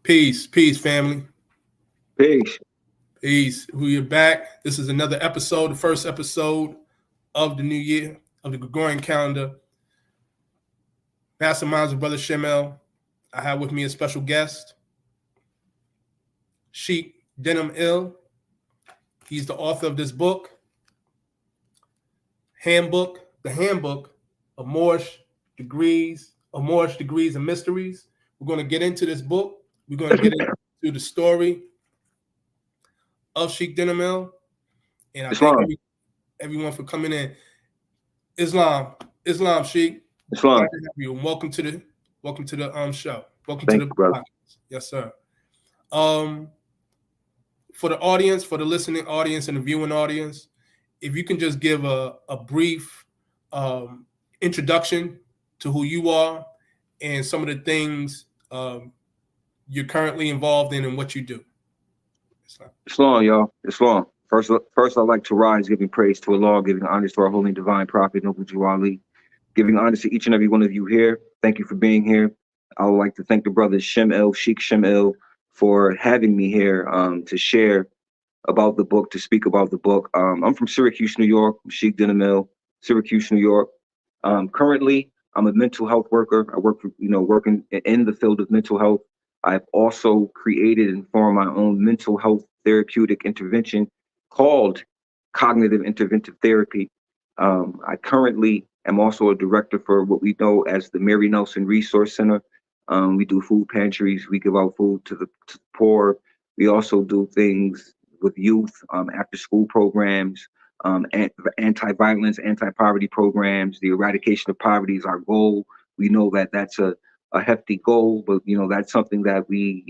Peace, family. Peace. Peace. We're back. This is another episode, the first episode of the new year, of the Gregorian calendar. Masterminds with Brother Shemel. I have with me a special guest, Sheik Denham. He's the author of this book, the Handbook of Moorish Degrees and Mysteries. We're going to get into this book. We're going to get into the story of Sheik Denham, and I thank everyone for coming in. Islam, Sheik. Islam. Glad to have you, and welcome to the show. Welcome Thank to the you, brother. podcast. Yes, sir. For the audience, for the listening audience and the viewing audience, if you can just give a brief introduction to who you are and some of the things you're currently involved in and what you do. Islam, y'all. Islam. First, I'd like to rise, giving praise to Allah, giving honors to our holy and divine prophet, Noble Ali, giving honors to each and every one of you here. Thank you for being here. I would like to thank the brothers Sheik Shem for having me here to share about the book, to speak about the book. I'm from Syracuse, New York. I'm Sheik Denham, Syracuse, New York. Currently, I'm a mental health worker. I work for, working in the field of mental health. I've also created and formed my own mental health therapeutic intervention called cognitive interventive therapy. I currently am also a director for what we know as the Mary Nelson Resource Center. We do food pantries. We give out food to the poor. We also do things with youth, after school programs, anti-violence, anti-poverty programs. The eradication of poverty is our goal. We know that that's a hefty goal, but that's something that we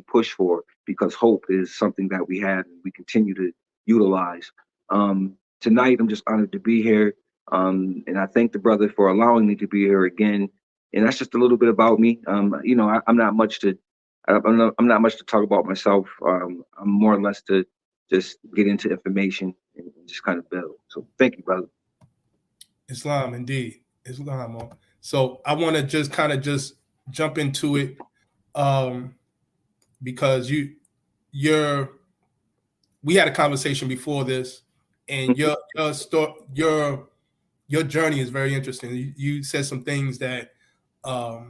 push for, because hope is something that we have and we continue to utilize. Tonight, I'm just honored to be here, and I thank the brother for allowing me to be here again. And that's just a little bit about me. I'm not much to talk about myself. I'm more or less to just get into information and just kind of build. So thank you, brother. Islam, indeed. Islam. So I want to just jump into it, because we had a conversation before this, and your journey is very interesting. You said some things that I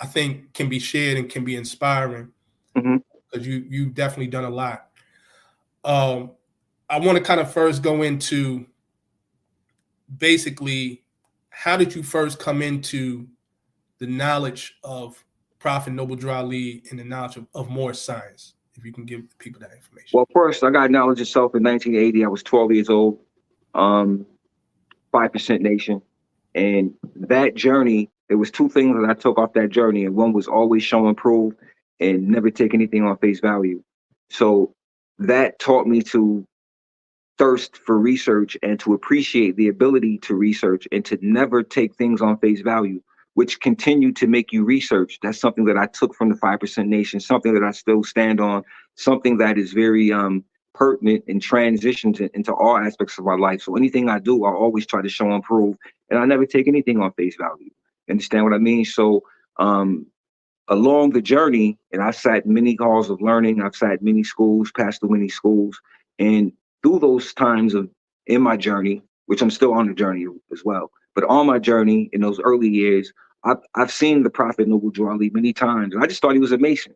think can be shared and can be inspiring, because you've definitely done a lot. I want to kind of first go into basically, how did you first come into the knowledge of Prophet Noble Ali and the knowledge of Moorish science? If you can give people that information. Well, first, I got knowledge of self in 1980. I was 12 years old, 5% Nation. And that journey, there was two things that I took off that journey. And one was always show and prove and never take anything on face value. So that taught me to thirst for research and to appreciate the ability to research and to never take things on face value, which continue to make you research. That's something that I took from the 5% Nation, something that I still stand on, something that is very pertinent and transitions into all aspects of my life. So anything I do, I always try to show and prove, and I never take anything on face value. Understand what I mean? So along the journey, and I sat in many halls of learning, I've sat in many schools, passed through many schools, and through those times in my journey, which I'm still on the journey as well, but on my journey in those early years, I've seen the Prophet Noble Ali many times, and I just thought he was a Mason.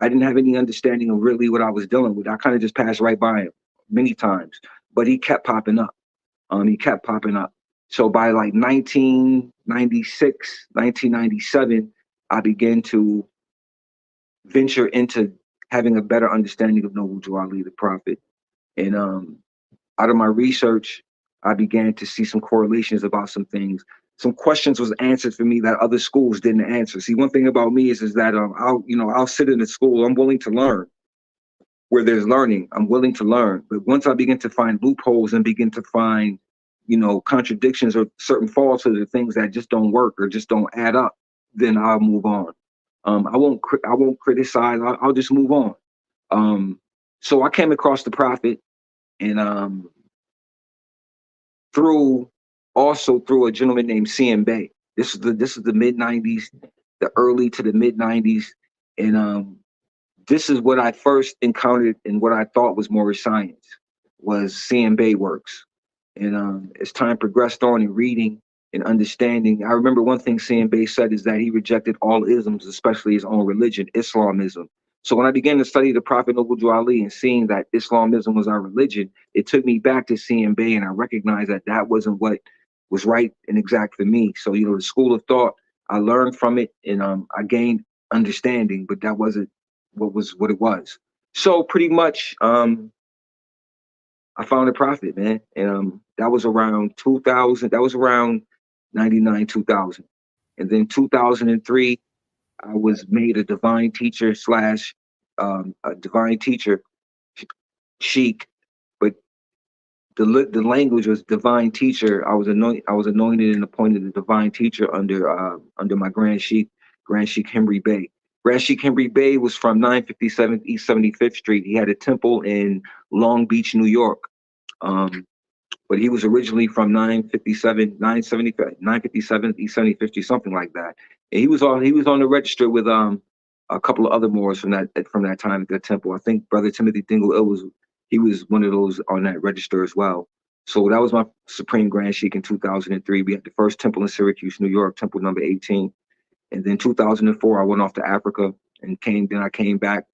I didn't have any understanding of really what I was dealing with. I kind of just passed right by him many times, but he kept popping up. So by like 1996, 1997, I began to venture into having a better understanding of Noble Ali, the Prophet. And out of my research, I began to see some correlations about some things. Some questions was answered for me that other schools didn't answer. See, one thing about me is that I'll sit in a school. I'm willing to learn where there's learning. I'm willing to learn. But once I begin to find loopholes and begin to find, contradictions or certain falsehoods or things that just don't work or just don't add up, then I'll move on. I won't criticize. I'll just move on. So I came across the Prophet, and through a gentleman named Embody. This is the mid 90s, the early to the mid 90s. And this is what I first encountered and what I thought was Moorish science, was seeing Bay works. And as time progressed on in reading and understanding, I remember one thing seeing Bay said is that he rejected all isms, especially his own religion, Islamism. So when I began to study the Prophet Noble Drew Ali and seeing that Islamism was our religion, it took me back to seeing Bay, and I recognized that that wasn't what was right and exact for me. So, the school of thought, I learned from it, and I gained understanding, but that wasn't what it was. So pretty much, I found a Prophet, man, and that was around 2000. That was around 99, 2000, and then 2003, I was made a divine teacher slash a divine teacher, Sheik, but the language was divine teacher. I was anointed and appointed a divine teacher under my Grand Sheik Henry Bey. Grand Sheik Henry Bey was from 957 East 75th Street. He had a temple in Long Beach, New York. But he was originally from 957 East 75th Street, something like that. And he was on the register with a couple of other Moors from that time at that temple. I think Brother Timothy Dingle was one of those on that register as well. So that was my Supreme Grand Sheik in 2003. We had the first temple in Syracuse, New York, temple number 18. And then 2004, I went off to Africa and I came back,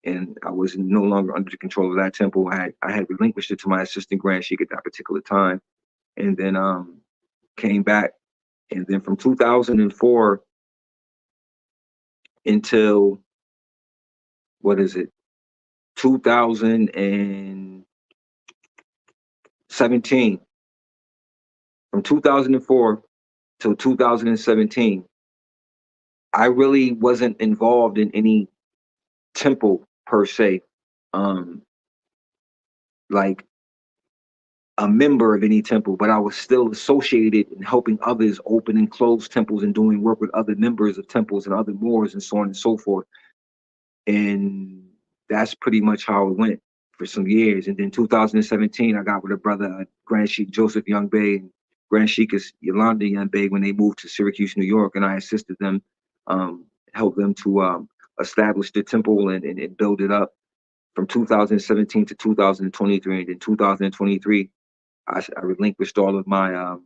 and I was no longer under the control of that temple. I had relinquished it to my assistant Grand Sheik at that particular time, and then came back. And then from 2004 until, 2017. From 2004 till 2017, I really wasn't involved in any temple per se, like a member of any temple, but I was still associated in helping others open and close temples and doing work with other members of temples and other Moors and so on and so forth. And that's pretty much how it went for some years. And then 2017, I got with a brother, Grand Sheik Joseph Young Bey, and Grand Sheik is Yolanda Young Bey, when they moved to Syracuse, New York, and I assisted them, helped them to establish the temple and build it up from 2017 to 2023. And in 2023, I relinquished all of my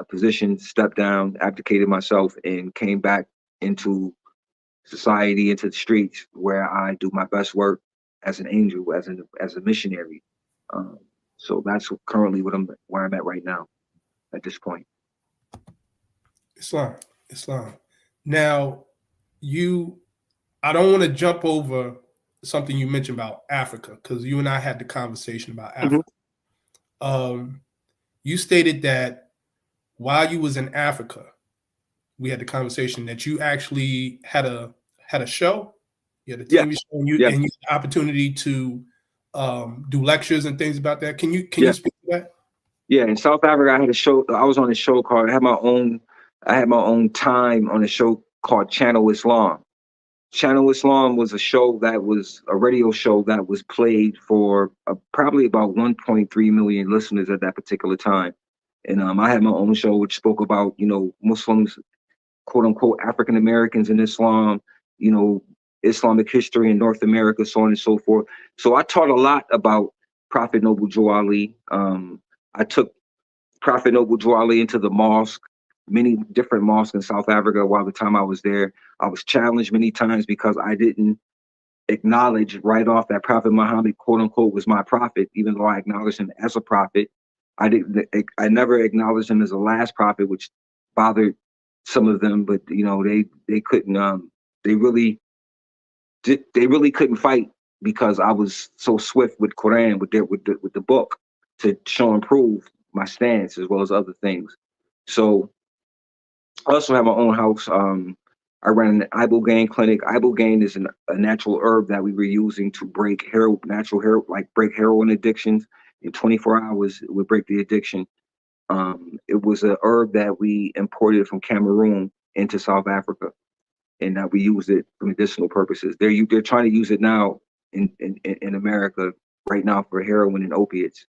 positions, stepped down, abdicated myself, and came back into society, into the streets, where I do my best work as an angel, as a missionary. So that's currently where I'm at right now, at this point. Islam. Now, I don't want to jump over something you mentioned about Africa, because you and I had the conversation about Africa. Mm-hmm. You stated that while you was in Africa, we had the conversation that you actually had a show. You had a TV show, and you had the opportunity to do lectures and things about that. Can you speak to that? Yeah, in South Africa, I had a show. I was on a show called. I had my own time on a show called Channel Islam. Channel Islam was a radio show that was played for probably about 1.3 million listeners at that particular time. And I had my own show which spoke about, Muslims, quote unquote, African Americans in Islam, Islamic history in North America, so on and so forth. So I taught a lot about Prophet Noble Drew Ali. I took Prophet Noble Drew Ali into the mosque, many different mosques in South Africa while the time I was there. I was challenged many times because I didn't acknowledge right off that Prophet Muhammad, quote unquote, was my prophet, even though I acknowledged him as a prophet. I never acknowledged him as a last prophet, which bothered some of them, but they couldn't, they really couldn't fight, because I was so swift with Quran, with the book, to show and prove my stance as well as other things. So I also have my own house. I ran an ibogaine clinic. Ibogaine is a natural herb that we were using to break break heroin addictions. In 24 hours, it would break the addiction. It was an herb that we imported from Cameroon into South Africa, and that we used it for medicinal purposes. They're trying to use it now in America right now for heroin and opiates.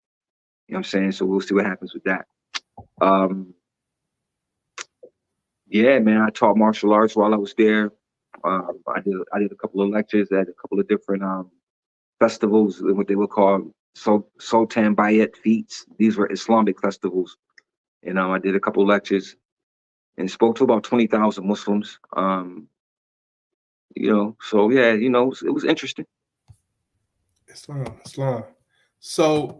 You know what I'm saying? So we'll see what happens with that. Yeah, man, I taught martial arts while I was there. I did a couple of lectures at a couple of different festivals, what they would call Sultan Bayet feats. These were Islamic festivals, and I did a couple of lectures and spoke to about 20,000 Muslims. So yeah, it was interesting. Islam. So,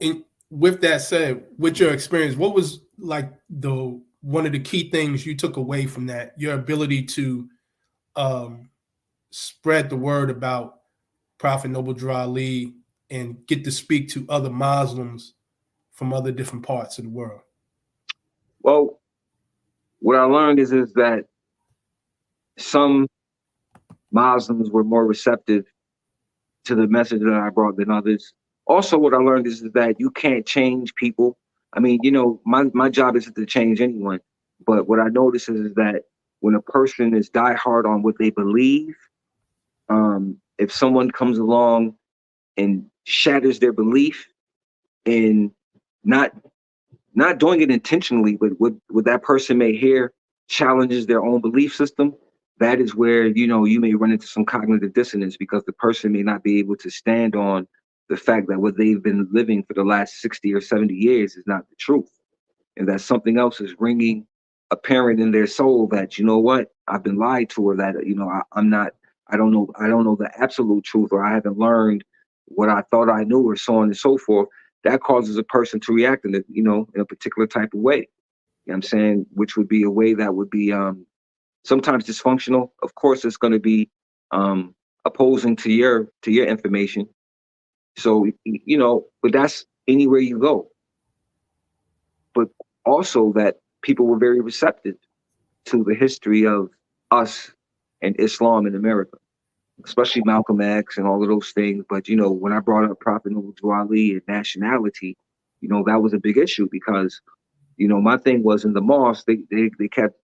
with that said, with your experience, what was like one of the key things you took away from that? Your ability to spread the word about Prophet Noble Drew Ali and get to speak to other Muslims from other different parts of the world. Well, what I learned is that some Muslims were more receptive to the message that I brought than others. Also, what I learned is that you can't change people. I mean, my job isn't to change anyone, but what I notice is that when a person is diehard on what they believe, if someone comes along and shatters their belief and not doing it intentionally, but what that person may hear challenges their own belief system, that is where, you may run into some cognitive dissonance, because the person may not be able to stand on the fact that what they've been living for the last 60 or 70 years is not the truth. And that something else is ringing apparent in their soul that, what, I've been lied to, or that, I don't know the absolute truth, or I haven't learned what I thought I knew, or so on and so forth. That causes a person to react in a particular type of way. You know what I'm saying? Which would be a way that would be sometimes dysfunctional. Of course, it's going to be opposing to your information. So, but that's anywhere you go. But also that people were very receptive to the history of us and Islam in America, especially Malcolm X and all of those things. But, when I brought up Prophet Noble Drew Ali and nationality, that was a big issue, because, my thing was, in the mosque, they kept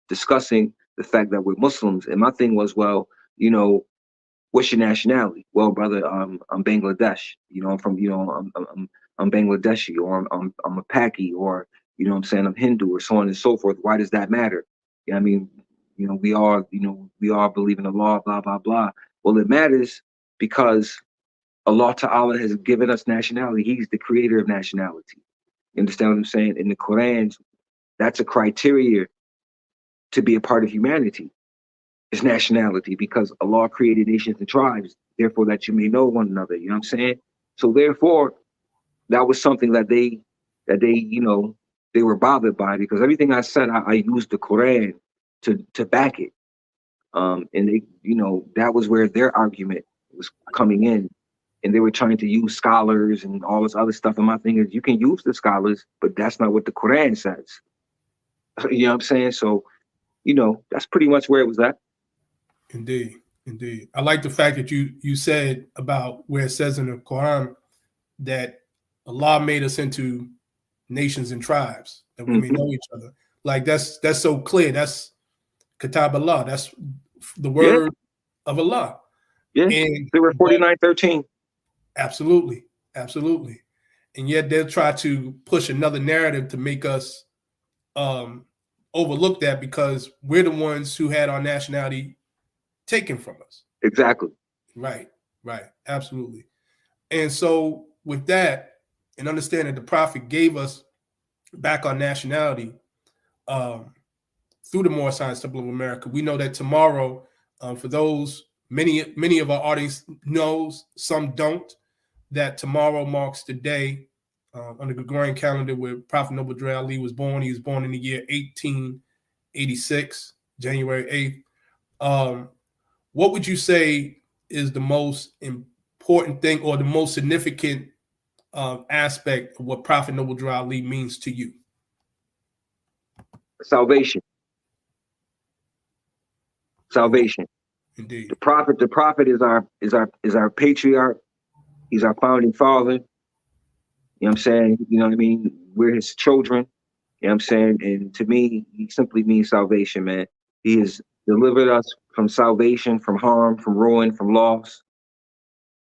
discussing the fact that we're Muslims. And my thing was, well, what's your nationality? Well, brother, I'm Bangladesh. I'm from, I'm Bangladeshi, or I'm a Paki, or, what I'm saying, I'm Hindu, or so on and so forth. Why does that matter? I mean, we all believe in Allah, blah, blah, blah. Well, it matters because Allah Ta'ala has given us nationality. He's the creator of nationality. You understand what I'm saying? In the Quran, that's a criteria to be a part of humanity. Is nationality, because Allah created nations and tribes, therefore that you may know one another. You know what I'm saying? So therefore, that was something that they were bothered by, because everything I said, I used the Quran to back it. And they, that was where their argument was coming in. And they were trying to use scholars and all this other stuff. And my thing is, you can use the scholars, but that's not what the Quran says. You know what I'm saying? So, that's pretty much where it was at. Indeed. I like the fact that you said about where it says in the Quran that Allah made us into nations and tribes, that we may know each other. Like that's so clear. That's Kitab Allah. That's the word of Allah. Yeah. And they were 49:13. Absolutely. And yet they'll try to push another narrative to make us overlook that, because we're the ones who had our nationality taken from us. Exactly. Right. Absolutely. And so with that, and understanding the Prophet gave us back our nationality through the Moorish Science Temple of America, we know that tomorrow, for those, many of our audience knows, some don't, that tomorrow marks the day on the Gregorian calendar where Prophet Noble Drew Ali was born. He was born in the year 1886, January 8th. What would you say is the most important thing, or the most significant aspect of what Prophet Noble Drew Ali means to you? Salvation. Indeed. The prophet is our patriarch. He's our founding father. You know what I'm saying? You know what I mean? We're his children. You know what I'm saying? And to me, he simply means salvation, man. He has delivered us from salvation, from harm, from ruin, from loss,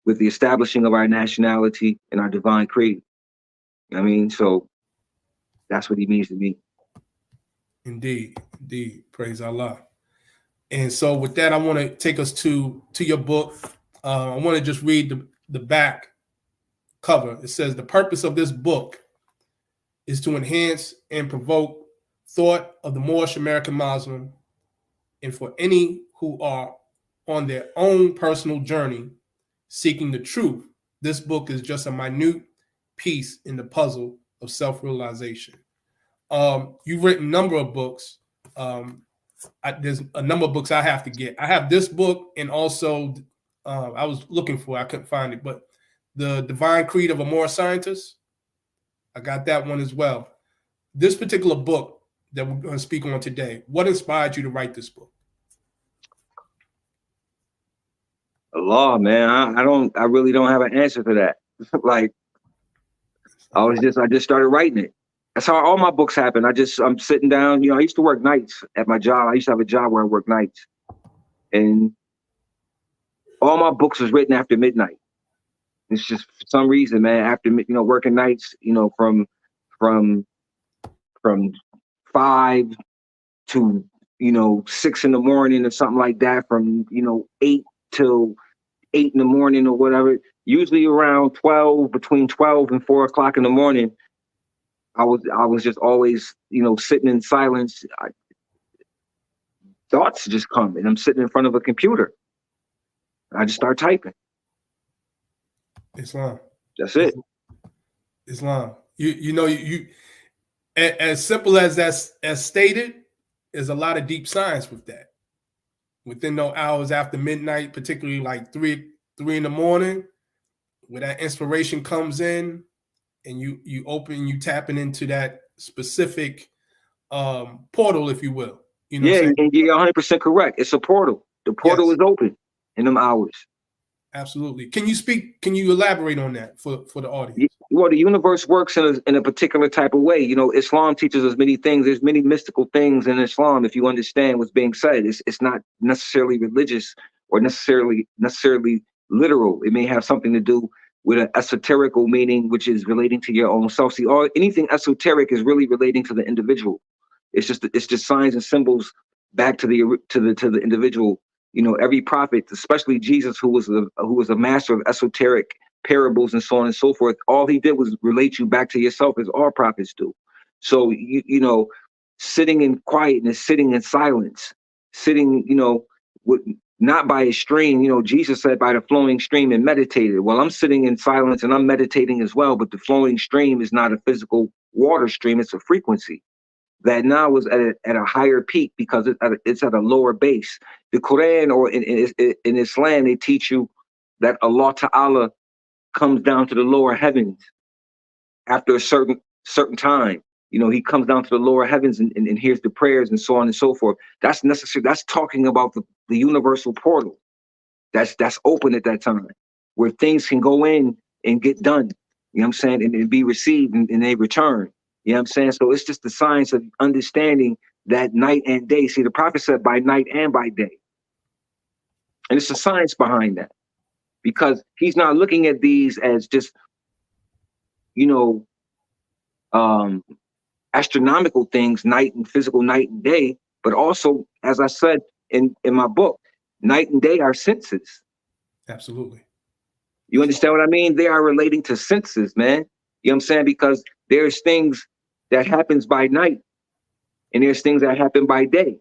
with the establishing of our nationality and our divine creed. You know what I mean? So that's what he means to me. Indeed. Praise Allah. And so with that, I want to take us to your book. I want to just read the back cover. It says, the purpose of this book is to enhance and provoke thought of the Moorish American Muslim, and for any who are on their own personal journey seeking the truth, this book is just a minute piece in the puzzle of self-realization. You've written a number of books. There's a number of books I have to get. I have this book, and also I was looking for, I couldn't find it, but The Divine Creed of a Moorish Scientist. I got that one as well. This particular book that we're going to speak on today, what inspired you to write this book? Allah, man. I really don't have an answer for that. Like, I just started writing it. That's how all my books happen. I'm sitting down, I used to work nights at my job. I used to have a job where I worked nights. And all my books was written after midnight. It's just for some reason, man, after, working nights, from 5 to, 6 in the morning or something like that, from, 8 till 8 in the morning or whatever, usually around between 12 and 4 o'clock in the morning, I was just always, sitting in silence. Thoughts just come, and I'm sitting in front of a computer. I just start typing. Islam. That's it. Islam. You as simple as that's as stated, there's a lot of deep science with that. Within those hours after midnight, particularly like 3 in the morning, where that inspiration comes in, and you tapping into that specific portal, if you will. Yeah, and you're 100% correct. It's a portal. The portal is open in them hours. Absolutely. Can you elaborate on that for the audience? Well, the universe works in a particular type of way. Islam teaches us many things. There's many mystical things in Islam. If you understand what's being said, it's not necessarily religious or necessarily literal. It may have something to do with an esoterical meaning, which is relating to your own self. See, anything esoteric is really relating to the individual. It's just signs and symbols back to the individual. Every prophet, especially Jesus, who was a master of esoteric parables and so on and so forth, all he did was relate you back to yourself, as all prophets do. So sitting in quietness, sitting in silence, sitting, not by a stream. Jesus said by the flowing stream and meditated. Well, I'm sitting in silence and I'm meditating as well, but the flowing stream is not a physical water stream; it's a frequency that now is at a higher peak because it's at a lower base. The Quran, or in Islam, they teach you that Allah Ta'ala comes down to the lower heavens after a certain time. He comes down to the lower heavens and hears the prayers and so on and so forth. That's necessary. That's talking about the universal portal. That's open at that time, where things can go in and get done. You know what I'm saying? And be received and they return. You know what I'm saying? So it's just the science of understanding that night and day. See, the prophet said by night and by day. And it's a science behind that, because he's not looking at these as just, astronomical things, night and physical, night and day, but also, as I said in my book, night and day are senses. Absolutely. You understand what I mean? They are relating to senses, man. You know what I'm saying? Because there's things that happens by night and there's things that happen by day.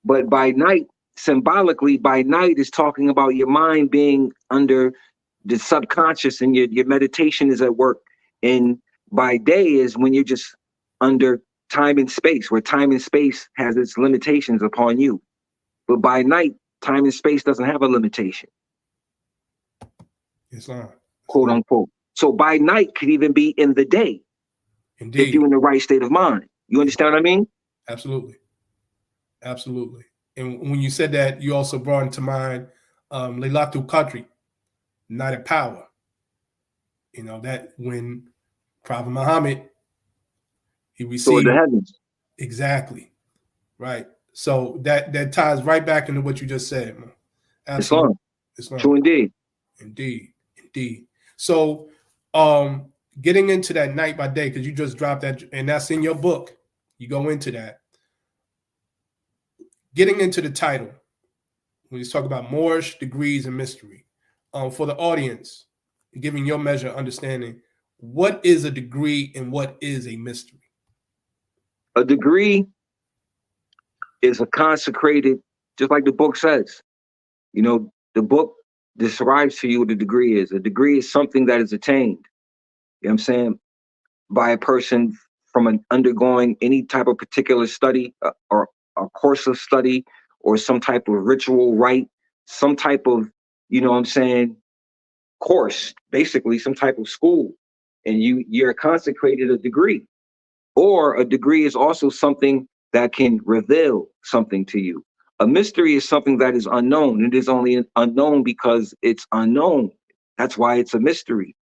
But by night, symbolically, by night is talking about your mind being under the subconscious and your meditation is at work. And by day is when you're just under time and space, where time and space has its limitations upon you. But by night, time and space doesn't have a limitation. Islam. Quote unquote. So by night could even be in the day. Indeed. If you're in the right state of mind. You understand what I mean? Absolutely. Absolutely. And when you said that, you also brought into mind Laylatul Qadr, Night of Power. That when Prophet Muhammad, he received the heavens. Exactly. Right. So that ties right back into what you just said, man. Absolutely. Islam. True indeed. Indeed. So getting into that night by day, because you just dropped that, and that's in your book. You go into that. Getting into the title, when you talk about Moorish, degrees, and mystery. For the audience, giving your measure of understanding, what is a degree and what is a mystery? A degree is a consecrated, just like the book says. You know, the book describes to you what a degree is. A degree is something that is attained, you know what I'm saying, by a person from an undergoing any type of particular study or a course of study or some type of ritual rite, some type of, you know what I'm saying, course, basically some type of school. And you're consecrated a degree. Or a degree is also something that can reveal something to you. A mystery is something that is unknown. It is only unknown because it's unknown. That's why it's a mystery.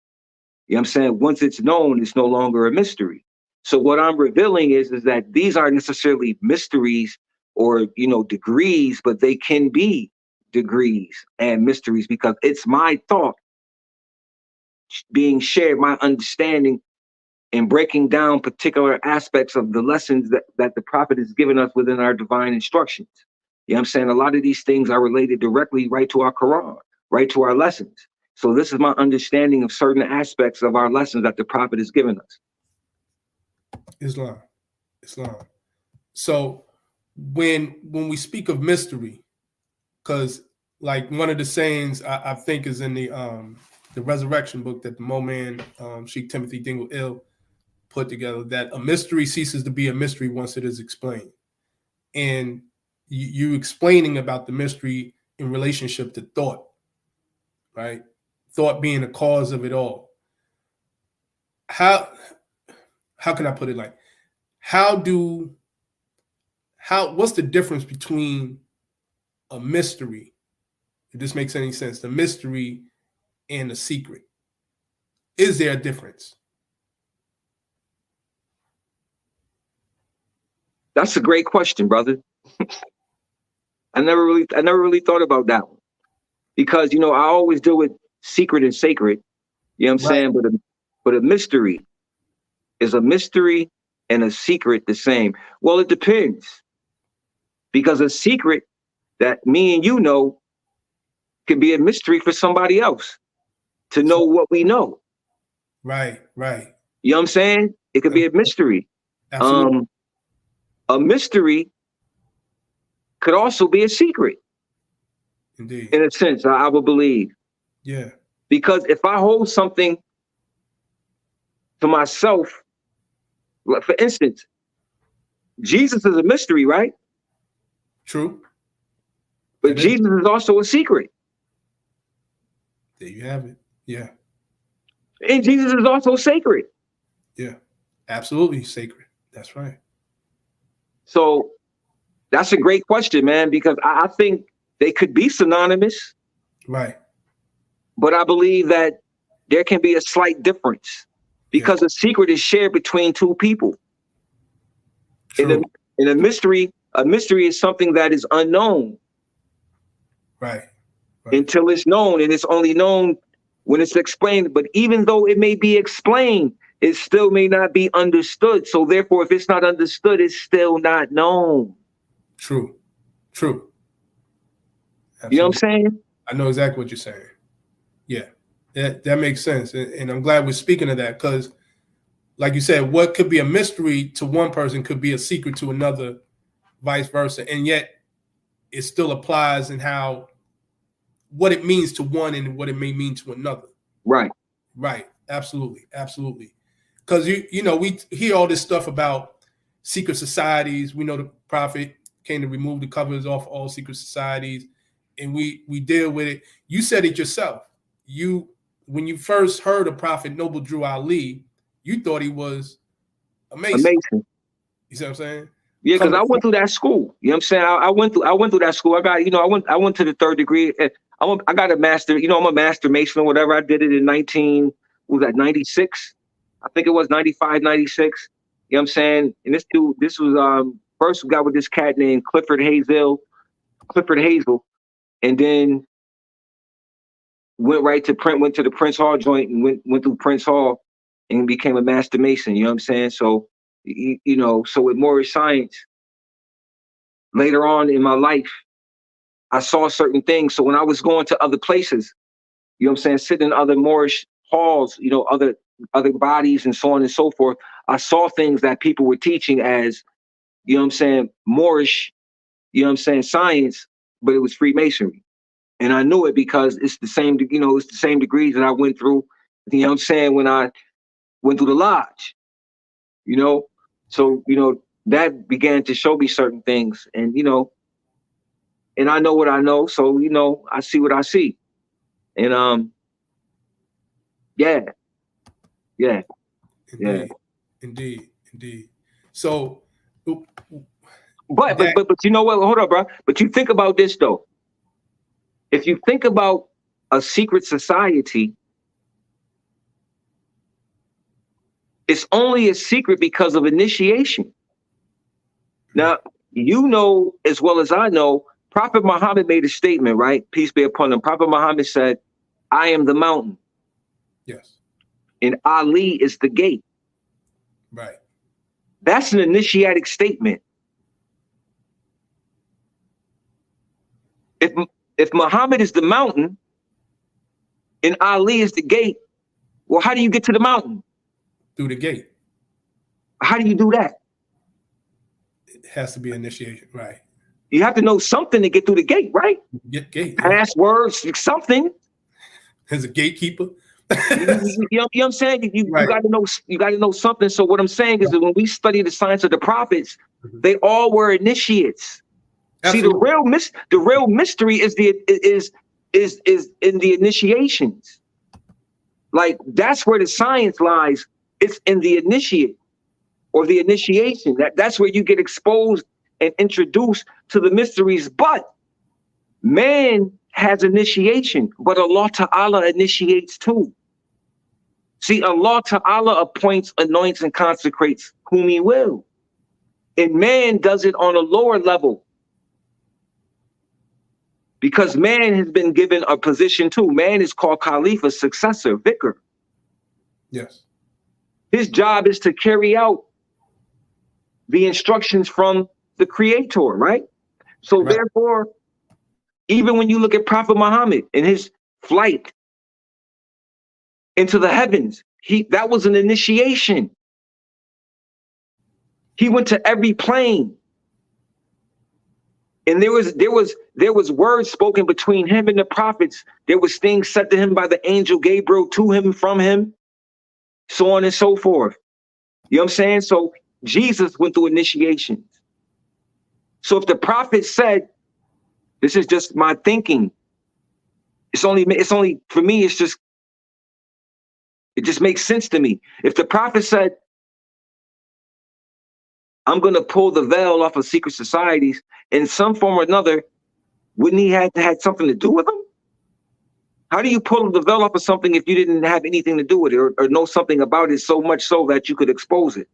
You know what I'm saying? Once it's known, it's no longer a mystery. So what I'm revealing is that these aren't necessarily mysteries or, you know, degrees, but they can be degrees and mysteries because it's my thought being shared, my understanding and breaking down particular aspects of the lessons that the prophet has given us within our divine instructions. You know what I'm saying? A lot of these things are related directly right to our Quran, right to our lessons. So this is my understanding of certain aspects of our lessons that the prophet has given us. Islam. So when we speak of mystery, because like one of the sayings I think is in the resurrection book that the Mo man, Sheik Timothy Dingle Ill put together, that a mystery ceases to be a mystery once it is explained. And you explaining about the mystery in relationship to thought, right? Thought being the cause of it all. How can I put it like, what's the difference between a mystery, if this makes any sense, the mystery and a secret? Is there a difference? That's a great question, brother. I never really thought about that one. Because, you know, I always deal with secret and sacred. You know what I'm saying? But a mystery is a mystery and a secret the same. Well, it depends. Because a secret that me and you know can be a mystery for somebody else to know what we know. Right. You know what I'm saying? It could be a mystery. Absolutely. A mystery could also be a secret. Indeed. In a sense, I would believe. Yeah. Because if I hold something to myself, like for instance, Jesus is a mystery, right? True. But Jesus is also a secret. There you have it. Yeah. And Jesus is also sacred. Yeah. Absolutely sacred. That's right. So that's a great question, man, because I think they could be synonymous. Right. But I believe that there can be a slight difference because a secret is shared between two people. True. In a mystery is something that is unknown. Right. Until it's known, and it's only known when it's explained. But even though it may be explained, it still may not be understood. So therefore, if it's not understood, it's still not known. True. Absolutely. You know what I'm saying? I know exactly what you're saying. Yeah, that makes sense. And I'm glad we're speaking of that because, like you said, what could be a mystery to one person could be a secret to another, vice versa. And yet it still applies in how what it means to one and what it may mean to another. Right. Absolutely. Because you know, we hear all this stuff about secret societies. We know the prophet came to remove the covers off all secret societies, and we deal with it. You said it yourself. When you first heard of Prophet Noble Drew Ali, you thought he was amazing. You see what I'm saying? Yeah, because I went through that school. You know what I'm saying? I went through that school. I got, you know, I went to the third degree. I got a master, you know, I'm a master mason or whatever. I did it in 96? I think it was 95, 96. You know what I'm saying? And this was first we got with this cat named Clifford Hazel. And then went to the Prince Hall joint and went through Prince Hall and became a master mason. You know what I'm saying? So, you know, so with Moorish science, later on in my life, I saw certain things. So when I was going to other places, you know what I'm saying, sitting in other Moorish halls, you know, other bodies and so on and so forth, I saw things that people were teaching as, you know what I'm saying, Moorish, you know what I'm saying, science, but it was Freemasonry. And I knew it because it's the same, you know, it's the same degrees that I went through, you know what I'm saying, when I went through the lodge, you know? So, you know, that began to show me certain things, and, you know, and I know what I know. So, you know, I see what I see. And, yeah, yeah, yeah. Indeed. So, But you know what? Hold up, bro. But you think about this though. If you think about a secret society, it's only a secret because of initiation. Now, you know as well as I know, Prophet Muhammad made a statement, right? Peace be upon him. Prophet Muhammad said, "I am the mountain." Yes. And Ali is the gate. Right. That's an initiatic statement. If Muhammad is the mountain and Ali is the gate, well, how do you get to the mountain? Through the gate. How do you do that? It has to be initiation, right? You have to know something to get through the gate, right? Gate. Yeah. Passwords, something. As a gatekeeper. You know what I'm saying? You Right. gotta know something. So what I'm saying is that when we study the science of the prophets, they all were initiates. Absolutely. See, the real mystery is in the initiations. Like, that's where the science lies. It's in the initiate or the initiation. That's where you get exposed and introduced to the mysteries. But man has initiation, but Allah Ta'ala initiates too. See, Allah Ta'ala appoints, anoints, and consecrates whom he will. And man does it on a lower level. Because man has been given a position too. Man is called Khalifa, successor, vicar. Yes. His job is to carry out the instructions from the Creator, right? So Right. therefore, even when you look at Prophet Muhammad and his flight into the heavens, that was an initiation. He went to every plane. And there was words spoken between him and the prophets. There was things said to him by the angel Gabriel, to him, from him, so on and so forth. You know what I'm saying? So Jesus went through initiations. So if the prophet said, this is just my thinking, it's only for me, it just makes sense to me. If the prophet said, I'm going to pull the veil off of secret societies in some form or another, wouldn't he have had something to do with them? How do you pull the veil off of something if you didn't have anything to do with it, or know something about it so much so that you could expose it?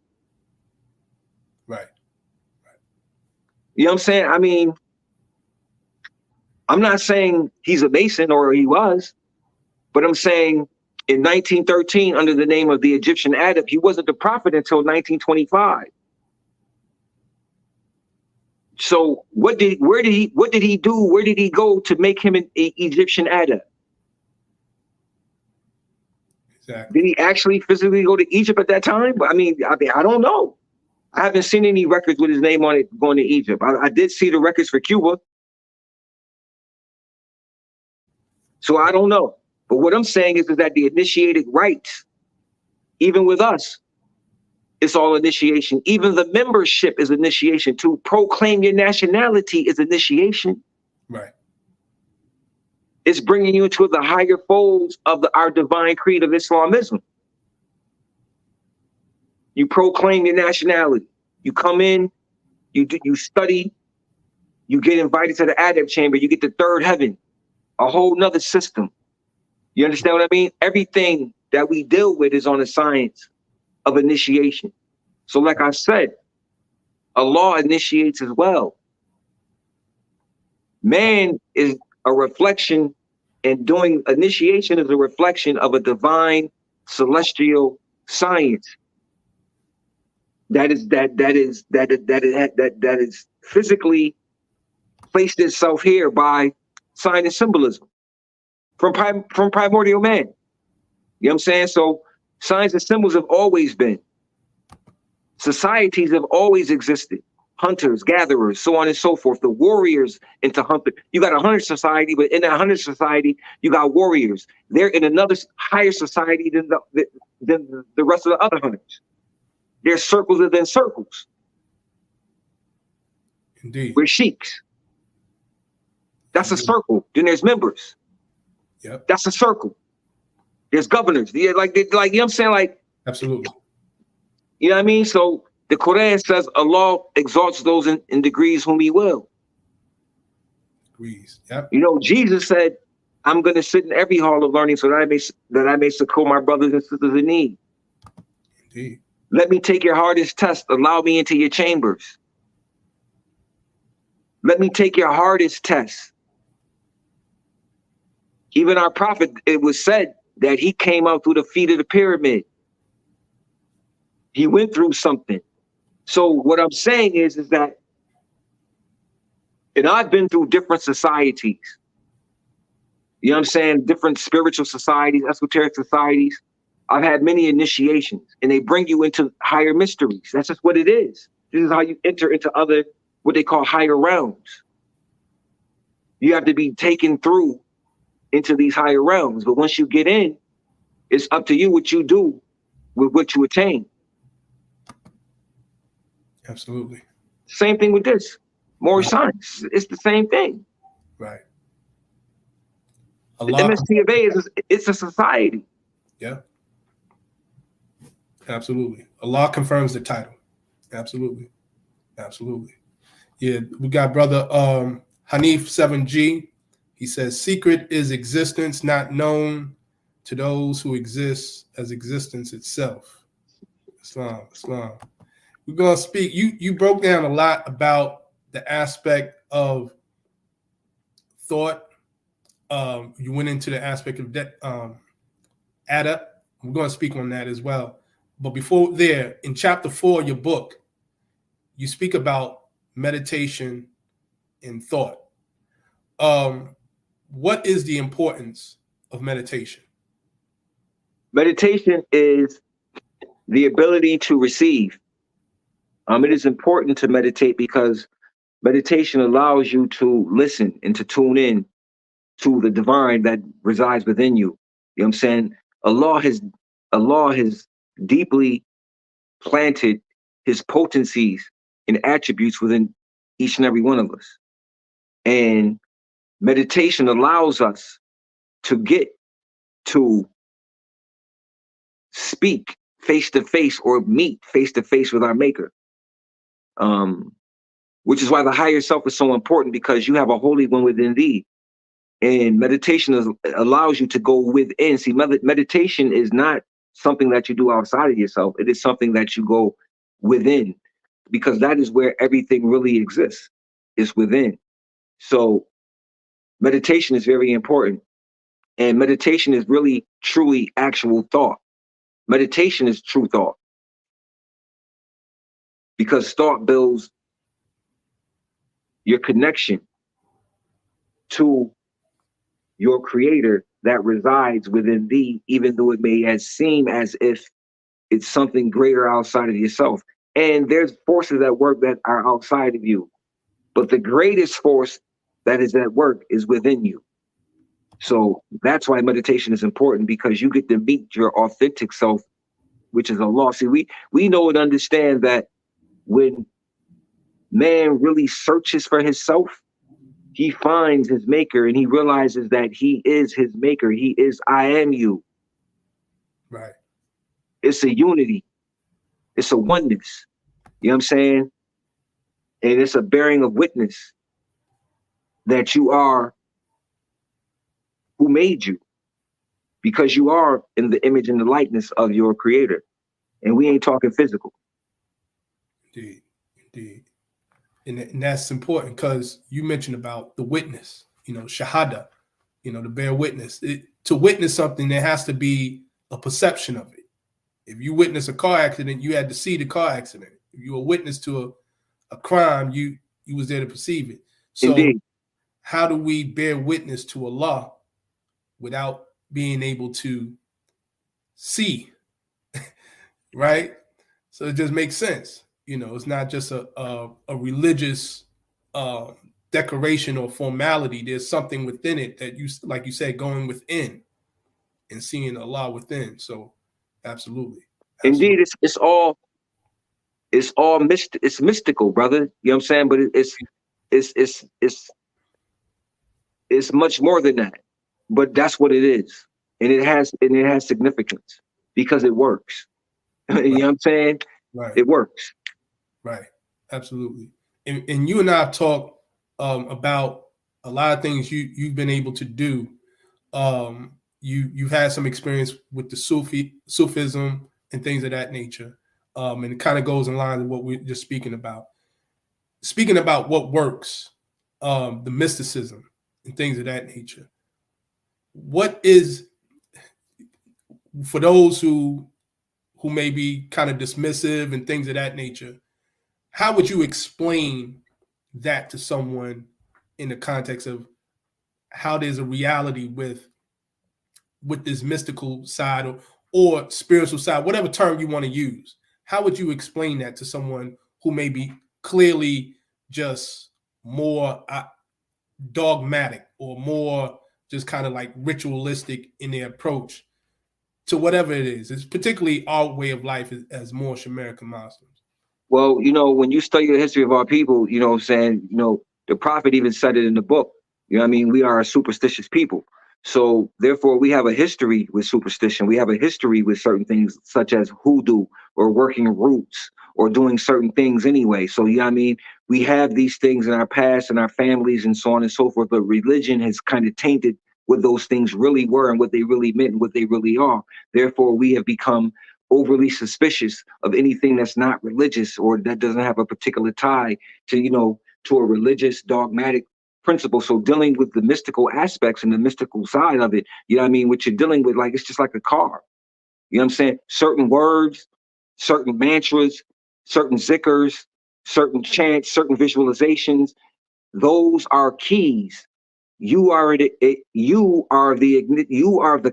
Right. You know what I'm saying? I mean, I'm not saying he's a Mason or he was, but I'm saying in 1913, under the name of the Egyptian adept, he wasn't the prophet until 1925. So where did he do? Where did he go to make him an Egyptian adept? Exactly. Did he actually physically go to Egypt at that time? I mean, I don't know. I haven't seen any records with his name on it going to Egypt. I did see the records for Cuba. So I don't know. But what I'm saying is that the initiated rites, even with us, it's all initiation. Even the membership is initiation. To proclaim your nationality is initiation. Right. It's bringing you into the higher folds of our divine creed of Islamism. You proclaim your nationality. You come in, you study, you get invited to the adept chamber, you get the third heaven, a whole nother system. You understand what I mean? Everything that we deal with is on the science of initiation. So like I said, Allah initiates as well. Man is a reflection, and doing initiation is a reflection of a divine celestial science that is physically placed itself here by sign and symbolism from primordial man. You know what I'm saying? So signs and symbols have always been. Societies have always existed. Hunters, gatherers, so on and so forth. The warriors into hunter. You got a hunter society, but in that hunter society, you got warriors. They're in another higher society than the rest of the other hunters. There's circles within circles. Indeed. We're sheiks. That's a circle. Then there's members. Yep. That's a circle. There's governors. Yeah, like you know what I'm saying? Like, absolutely. You know what I mean? So the Quran says Allah exalts those in degrees whom he will. Degrees. Yep. You know, Jesus said, I'm going to sit in every hall of learning so that I may succor my brothers and sisters in need. Indeed. Let me take your hardest test. Allow me into your chambers. Let me take your hardest test. Even our prophet, it was said that he came out through the feet of the pyramid. He went through something. So what I'm saying is that, and I've been through different societies. You know what I'm saying? Different spiritual societies, esoteric societies. I've had many initiations, and they bring you into higher mysteries. That's just what it is. This is how you enter into other, what they call higher realms. You have to be taken through into these higher realms. But once you get in, it's up to you what you do with what you attain. Absolutely. Same thing with this. Moorish science. It's the same thing. Right. The MST it's a society. Yeah. Absolutely. Allah confirms the title. Absolutely. Absolutely. Yeah, we got brother Hanif 7G. He says, secret is existence not known to those who exist as existence itself. Islam. We're going to speak. You broke down a lot about the aspect of thought. You went into the aspect of Ada. We're going to speak on that as well. But before there, in chapter 4 of your book, you speak about meditation and thought. What is the importance of meditation? Meditation is the ability to receive. It is important to meditate because meditation allows you to listen and to tune in to the divine that resides within you. You know what I'm saying? Allah has deeply planted his potencies and attributes within each and every one of us. And meditation allows us to get to speak face to face or meet face to face with our maker. Which is why the higher self is so important, because you have a holy one within thee. And meditation allows you to go within. See, meditation is not something that you do outside of yourself. It is something that you go within, because that is where everything really exists, is within. So meditation is very important. And meditation is really, truly actual thought. Meditation is true thought. Because thought builds your connection to your creator that resides within thee, even though it may seem as if it's something greater outside of yourself. And there's forces at work that are outside of you. But the greatest force that is at work is within you. So that's why meditation is important, because you get to meet your authentic self, which is Allah. See, we know and understand that when man really searches for himself, he finds his maker and he realizes that he is his maker. He is, I am you. Right. It's a unity. It's a oneness. You know what I'm saying? And it's a bearing of witness that you are who made you, because you are in the image and the likeness of your creator. And we ain't talking physical. Indeed. Indeed. And that's important, because you mentioned about the witness, shahada, to bear witness. To witness something, there has to be a perception of it. If you witness a car accident, you had to see the car accident. If you were a witness to a crime, you was there to perceive it. So Indeed. how do we bear witness to Allah without being able to see, right? So it just makes sense. It's not just a religious decoration or formality. There's something within it that like you said, going within and seeing Allah within. So absolutely. Indeed, it's all it's mystical, brother. You know what I'm saying? But it's much more than that. But that's what it is. And it has significance because it works. You know what I'm saying? Right. It works. Right. Absolutely. And you and I have talked about a lot of things you've been able to do. You've had some experience with the Sufism and things of that nature. And it kind of goes in line with what we're just speaking about. Speaking about what works, the mysticism and things of that nature. What is, for those who may be kind of dismissive and things of that nature, how would you explain that to someone in the context of how there's a reality with this mystical side or spiritual side, whatever term you want to use? How would you explain that to someone who may be clearly just more dogmatic or more just kind of like ritualistic in their approach to whatever it is? It's particularly our way of life as Moorish American Muslims. Well, when you study the history of our people, you know what I'm saying, the prophet even said it in the book. You know what I mean? We are a superstitious people. So therefore we have a history with superstition. We have a history with certain things such as hoodoo or working roots or doing certain things anyway. So, you know what I mean? We have these things in our past and our families and so on and so forth, but religion has kind of tainted what those things really were and what they really meant and what they really are. Therefore, we have become overly suspicious of anything that's not religious or that doesn't have a particular tie to, to a religious dogmatic principle. So dealing with the mystical aspects and the mystical side of it, you know what I mean? What you're dealing with, like, it's just like a car. You know what I'm saying? Certain words, certain mantras, certain zikrs, certain chants, certain visualizations, those are keys. You are the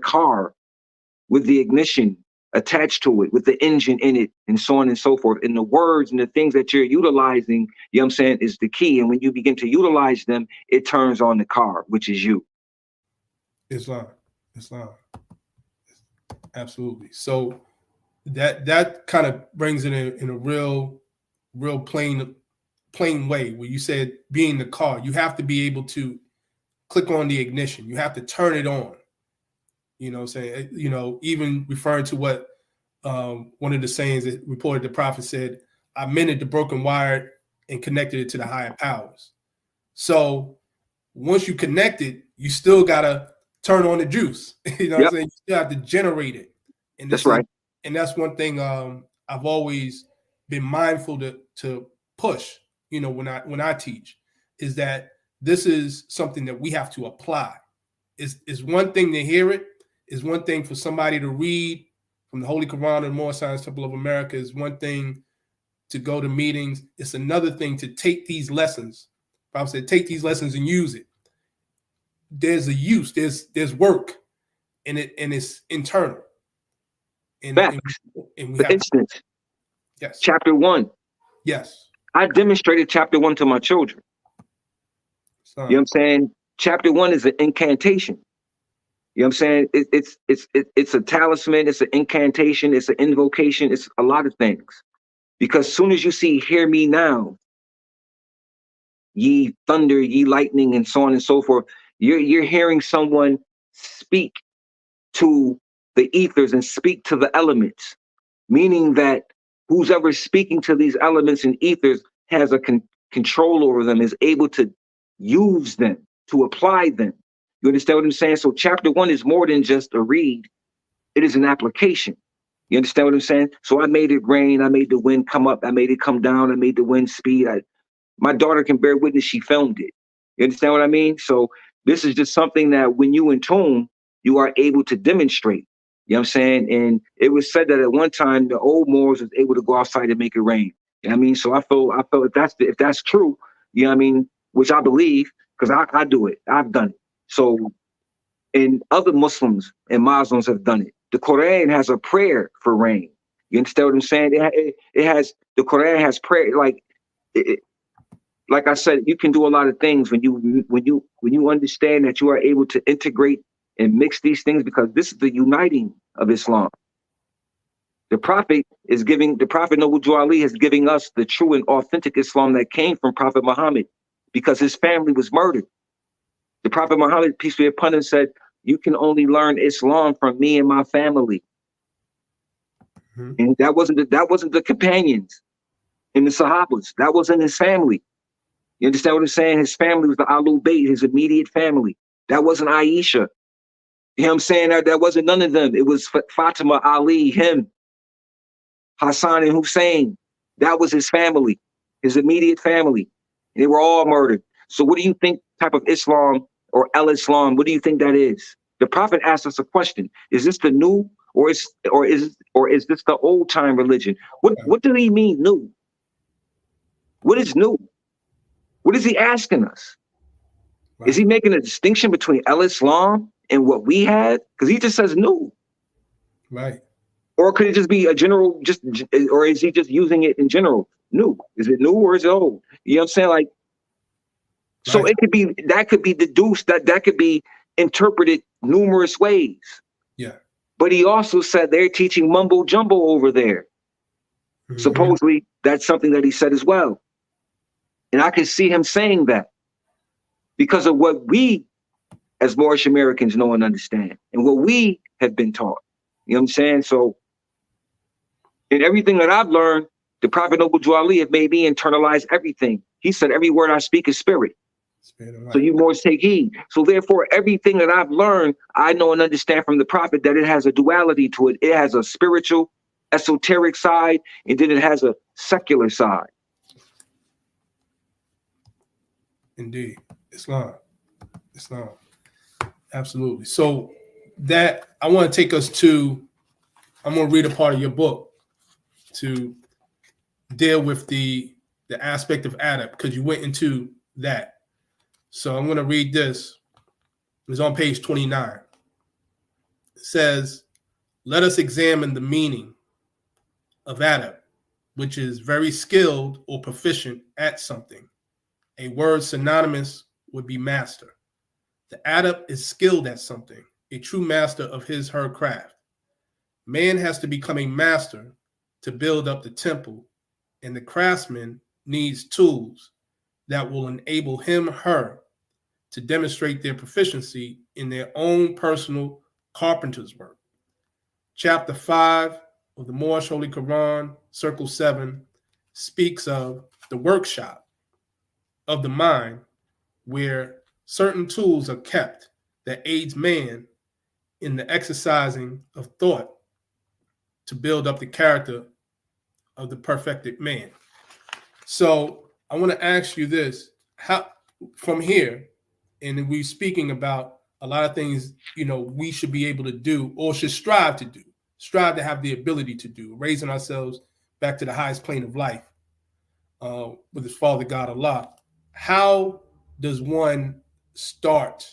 car with the ignition attached to it, with the engine in it, and so on and so forth. And the words and the things that you're utilizing, you know what I'm saying, is the key. And when you begin to utilize them, it turns on the car, which is you. Islam. Absolutely. So that kind of brings it in a real plain way, where you said being the car, you have to be able to click on the ignition. You have to turn it on. You know what I'm saying? Even referring to what one of the sayings that reported the prophet said, I mended the broken wire and connected it to the higher powers. So once you connect it, you still got to turn on the juice. You know what I'm saying? You still have to generate it. And that's right. And that's one thing I've always been mindful to push, when I teach, is that this is something that we have to apply. It's one thing to hear it. Is one thing for somebody to read from the Holy Quran and Moorish Science Temple of America. Is one thing to go to meetings. It's another thing to take these lessons. Prophet said, take these lessons and use it. There's a use. There's work, and it's internal. And we for instance, yes, chapter 1. Yes, I demonstrated chapter 1 to my children. You know what I'm saying? Chapter 1 is an incantation. You know what I'm saying? It's a talisman, it's an incantation, it's an invocation, it's a lot of things. Because as soon as you see hear me now, ye thunder, ye lightning, and so on and so forth, you're hearing someone speak to the ethers and speak to the elements, meaning that who's ever speaking to these elements and ethers has a control over them, is able to use them, to apply them. You understand what I'm saying? So chapter 1 is more than just a read. It is an application. You understand what I'm saying? So I made it rain. I made the wind come up. I made it come down. I made the wind speed. My daughter can bear witness. She filmed it. You understand what I mean? So this is just something that when you in tune, you are able to demonstrate. You know what I'm saying? And it was said that at one time, the old Moors was able to go outside and make it rain. You know what I mean? So I feel if that's true, you know what I mean? which I believe, because I do it. I've done it. So, and other Muslims and Muslims have done it. The Quran has a prayer for rain. You understand what I'm saying? It has, the Quran has prayer. Like I said, you can do a lot of things when you understand that you are able to integrate and mix these things, because this is the uniting of Islam. The Prophet Noble Drew Ali is giving us the true and authentic Islam that came from Prophet Muhammad, because his family was murdered. The Prophet Muhammad, peace be upon him, said, "You can only learn Islam from me and my family." And that wasn't the companions and the Sahabas. That wasn't his family. You understand what I'm saying? His family was the Ahlul Bayt, his immediate family. That wasn't Aisha. You know what I'm saying? That wasn't none of them. It was Fatima, Ali, him, Hassan and Hussein. That was his family, his immediate family. And they were all murdered. So what do you think type of Islam or El-Islam, what do you think that is? The Prophet asked us a question. Is this the new or is this the old time religion? What do he mean new? What is new? What is he asking us? Right. Is he making a distinction between El-Islam and what we had? Because he just says new. Right. Or could it just be a general, or is he just using it in general? New. Is it new or is it old? You know what I'm saying? Like, so right. That could be deduced, that could be interpreted numerous ways. Yeah. But he also said they're teaching mumbo jumbo over there. Supposedly that's something that he said as well. And I can see him saying that because of what we as Moorish Americans know and understand and what we have been taught. You know what I'm saying? So in everything that I've learned, the Prophet Noble Drew Ali have made me internalize everything. He said, every word I speak is spirit. So you Moors take heed. So therefore, everything that I've learned, I know and understand from the Prophet that it has a duality to it. It has a spiritual, esoteric side, and then it has a secular side. Indeed. Islam. Absolutely. So that I want to take us to, I'm going to read a part of your book to deal with the aspect of adab, because you went into that. So I'm going to read this. It's on page 29. It says, let us examine the meaning of adab, which is very skilled or proficient at something. A word synonymous would be master. The adab is skilled at something, a true master of his/her craft. Man has to become a master to build up the temple, and the craftsman needs tools that will enable him/her to demonstrate their proficiency in their own personal carpenter's work. Chapter 5 of the Moorish Holy Quran, Circle 7, speaks of the workshop of the mind, where certain tools are kept that aids man in the exercising of thought to build up the character of the perfected man. So I want to ask you this, how from here, and we're speaking about a lot of things, we should be able to do or should strive to have the ability to do, raising ourselves back to the highest plane of life with his Father God Allah. How does one start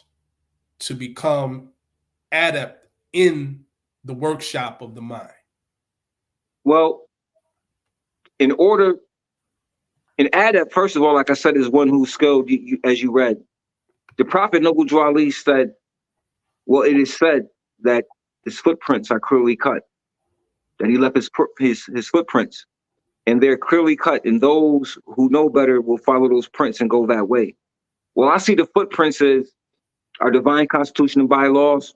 to become adept in the workshop of the mind? Well, in adept, first of all, like I said, is one who's skilled, as you read. The Prophet Noble Drew Ali said, well, it is said that his footprints are clearly cut, that he left his footprints, and they're clearly cut, and those who know better will follow those prints and go that way. Well, I see the footprints as our divine constitution and bylaws,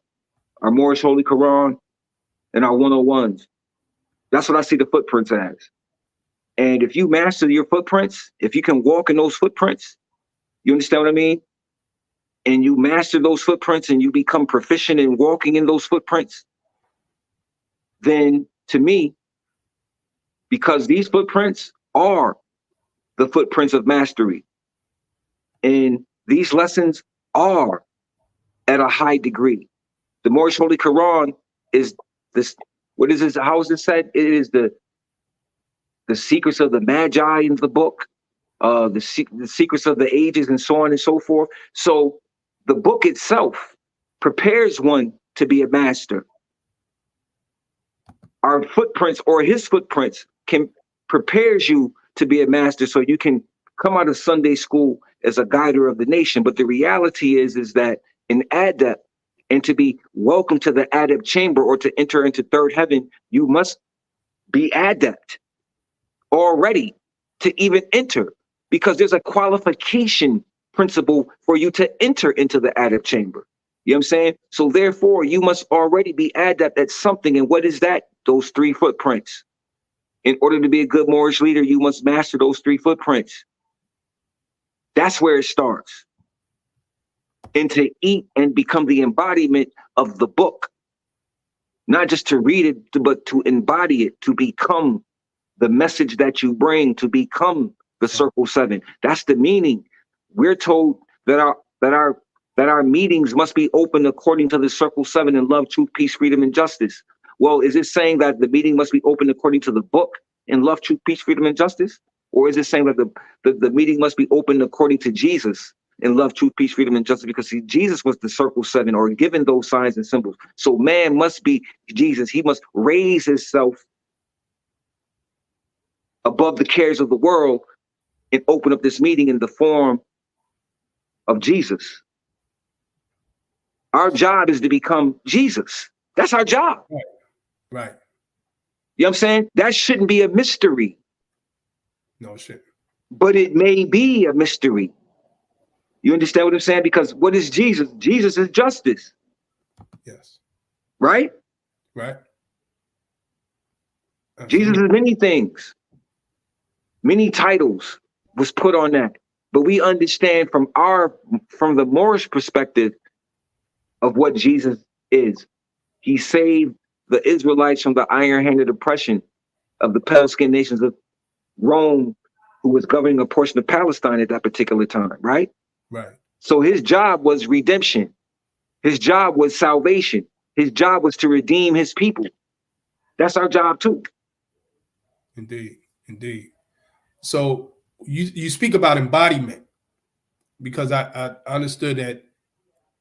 our Moorish Holy Quran, and our 101s. That's what I see the footprints as. And if you master your footprints, if you can walk in those footprints, you understand what I mean? And you master those footprints and you become proficient in walking in those footprints, then to me, because these footprints are the footprints of mastery, and these lessons are at a high degree. The Moorish Holy Quran is this, what is this, how is it said? It is the secrets of the Magi in the book. the secrets of the ages, and so on and so forth. So the book itself prepares one to be a master. Our footprints, or his footprints, can prepares you to be a master, so you can come out of Sunday school as a guider of the nation. But the reality is that an adept, and to be welcome to the adept chamber, or to enter into third heaven, you must be adept already to even enter, because there's a qualification principle for you to enter into the adept chamber. You know what I'm saying? So therefore, you must already be adept at something. And what is that? Those 3 footprints. In order to be a good Moorish leader, you must master those 3 footprints. That's where it starts. And to eat and become the embodiment of the book. Not just to read it, but to embody it, to become the message that you bring, to become the Circle 7. That's the meaning. We're told that our meetings must be open according to the Circle 7 in love, truth, peace, freedom, and justice. Well, is it saying that the meeting must be open according to the book in love, truth, peace, freedom, and justice? Or is it saying that the meeting must be open according to Jesus in love, truth, peace, freedom, and justice? Because see, Jesus was the Circle 7, or given those signs and symbols. So man must be Jesus. He must raise himself above the cares of the world and open up this meeting in the form of Jesus. Our job is to become Jesus. That's our job. Right. You know what I'm saying? That shouldn't be a mystery. No, it shouldn't. But it may be a mystery. You understand what I'm saying? Because what is Jesus? Jesus is justice. Yes. Right? Right. Jesus is many things. Many titles was put on that. But we understand from the Moorish perspective of what Jesus is. He saved the Israelites from the iron-handed oppression of the pale-skinned nations of Rome, who was governing a portion of Palestine at that particular time, right? Right. So his job was redemption. His job was salvation. His job was to redeem his people. That's our job too. Indeed. Indeed. So you speak about embodiment, because I understood that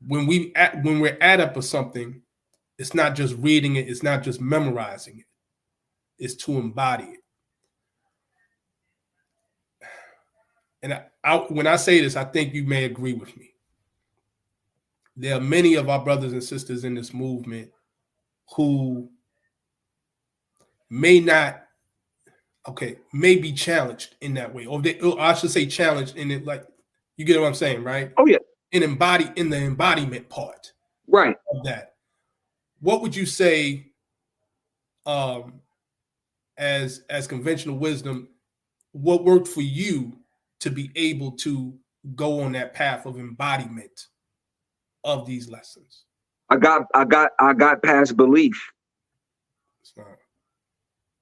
when we're adept of something, it's not just reading it, it's not just memorizing it, it's to embody it. And when I say this, I think you may agree with me. There are many of our brothers and sisters in this movement who may be challenged in that way, or I should say challenged in it, like, you get what I'm saying, right? Oh yeah. In the embodiment part, right, of that. What would you say, as conventional wisdom, what worked for you to be able to go on that path of embodiment of these lessons? I got past belief.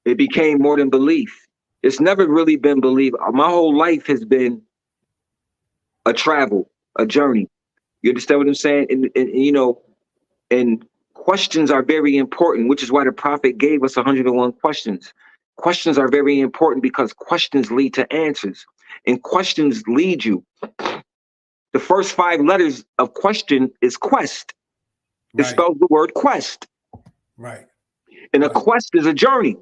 It became more than belief. It's never really been belief. My whole life has been a travel, a journey. You understand what I'm saying? And questions are very important, which is why the prophet gave us 101 questions. Questions are very important because questions lead to answers, and questions lead you. The first 5 letters of question is quest. It spells the word quest. Right. And a quest is a journey,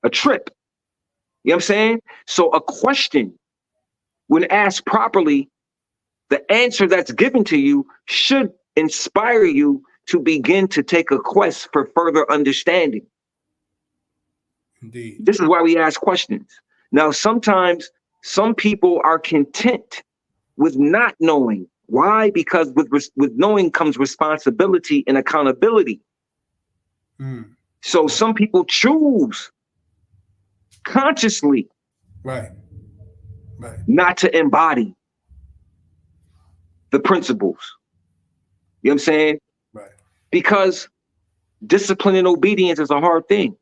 a trip. You know what I'm saying? So a question, when asked properly, the answer that's given to you should inspire you to begin to take a quest for further understanding. Indeed. This is why we ask questions. Now, sometimes some people are content with not knowing. Why? Because with knowing comes responsibility and accountability. So some people choose consciously not to embody the principles. You know what I'm saying? Right. Because discipline and obedience is a hard thing.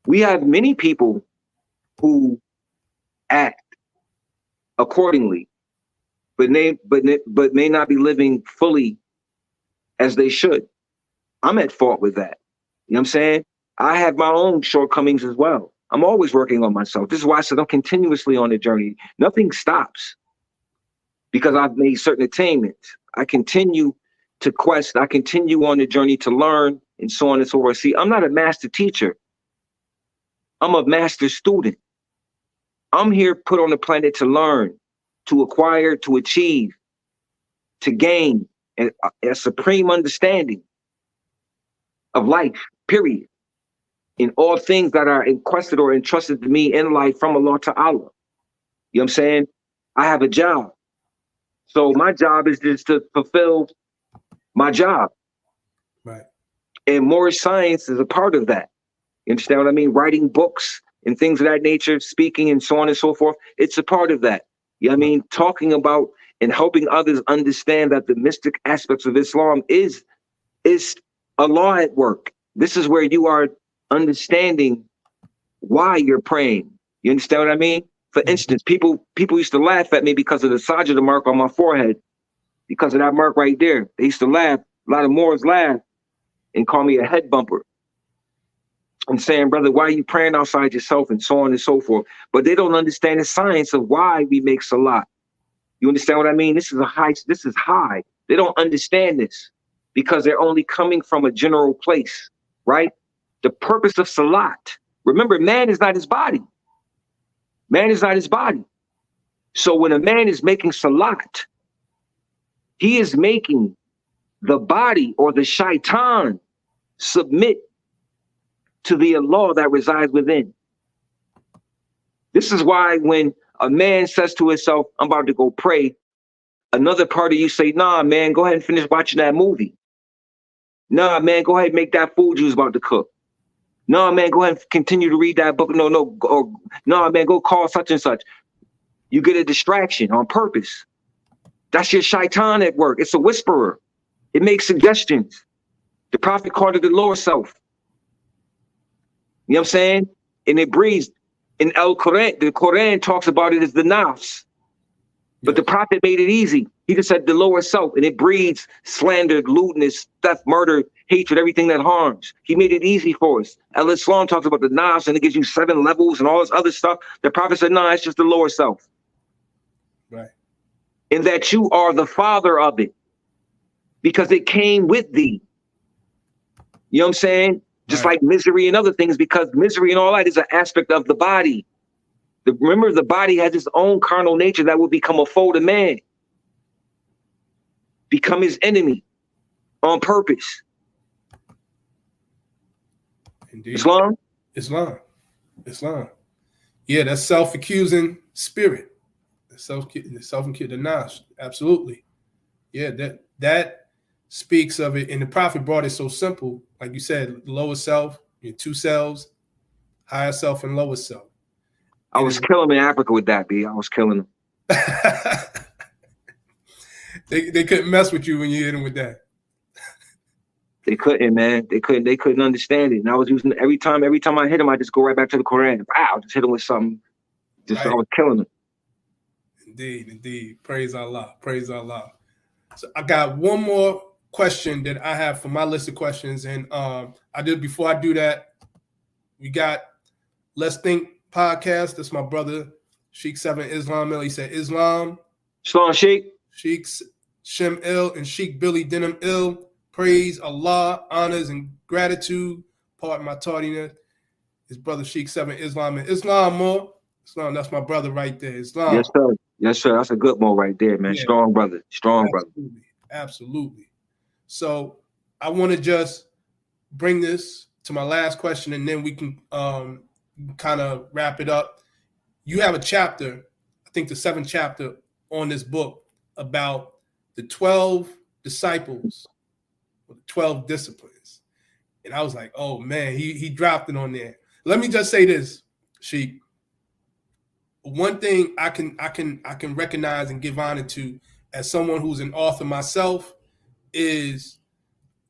We have many people who act accordingly, but may not be living fully as they should. I'm at fault with that. You know what I'm saying? I have my own shortcomings as well. I'm always working on myself. This is why I said I'm continuously on the journey. Nothing stops because I've made certain attainments. I continue to quest. I continue on the journey to learn and so on and so forth. See, I'm not a master teacher. I'm a master student. I'm here put on the planet to learn, to acquire, to achieve, to gain a supreme understanding of life, period. In all things that are requested or entrusted to me in life from Allah Ta'ala. You know what I'm saying? I have a job. So my job is just to fulfill my job. Right. And Moorish science is a part of that. You understand what I mean? Writing books and things of that nature, speaking and so on and so forth. It's a part of that. You know what I mean? Talking about and helping others understand that the mystic aspects of Islam is Allah at work. This is where you are understanding why you're praying. You understand what I mean? For instance, people used to laugh at me because of the sajda mark on my forehead, because of that mark right there. They used to laugh. A lot of Moors laugh and call me a head bumper. I'm saying, brother, why are you praying outside yourself and so on and so forth? But they don't understand the science of why we make salat. You understand what I mean? This is high. They don't understand this because they're only coming from a general place, right? The purpose of salat. Remember, man is not his body. Man is not his body. So when a man is making salat, he is making the body or the shaitan submit to the Allah that resides within. This is why when a man says to himself, I'm about to go pray, another part of you say, nah, man, go ahead and finish watching that movie. Nah, man, go ahead and make that food you was about to cook. No, man, go ahead and continue to read that book. No, man, go call such and such. You get a distraction on purpose. That's your shaitan at work. It's a whisperer. It makes suggestions. The Prophet called it the lower self. You know what I'm saying? And it breathes. In Quran, the Quran talks about it as the nafs. But the Prophet made it easy. He just said the lower self, and it breeds slander, lewdness, theft, murder, hatred, everything that harms. He made it easy for us. Al-Islam talks about the nafs, and it gives you 7 levels and all this other stuff. The Prophet said, no, it's just the lower self. Right. And that you are the father of it because it came with thee. You know what I'm saying? Just like misery and other things, because misery and all that is an aspect of the body. Remember, the body has its own carnal nature that will become a foe to man, become his enemy on purpose. Indeed. Islam. Yeah, that's self-accusing spirit. The self-accusing, the nash. Absolutely. Yeah, that speaks of it. And the Prophet brought it so simple. Like you said, lower self, your 2 selves, higher self and lower self. I was killing them in Africa with that, B. I was killing them. They couldn't mess with you when you hit them with that. They couldn't, man. They couldn't understand it. And I was using every time I hit them, I just go right back to the Quran. Wow, just hit them with something. I was killing them. Indeed. Praise Allah. So I got one more question that I have for my list of questions. And before I do that, we got Let's Think podcast. That's my brother, Sheik 7 Islam Il. He said Islam. Shalom, Sheik. Sheik Shem Il and Sheik Billy Denham Il. Praise Allah, honors and gratitude. Pardon my tardiness. His brother Sheik 7 Islam and Islam more. Islam, that's my brother right there. Islam. Yes, sir. Yes, sir. That's a good one right there, man. Yeah. Strong brother. Absolutely. So I want to just bring this to my last question, and then we can kind of wrap it up. You have a chapter, I think the 7th chapter on this book about the 12 disciples, or the 12 disciplines. And I was like, oh man, he dropped it on there. Let me just say this, Sheik. One thing I can recognize and give honor to as someone who's an author myself is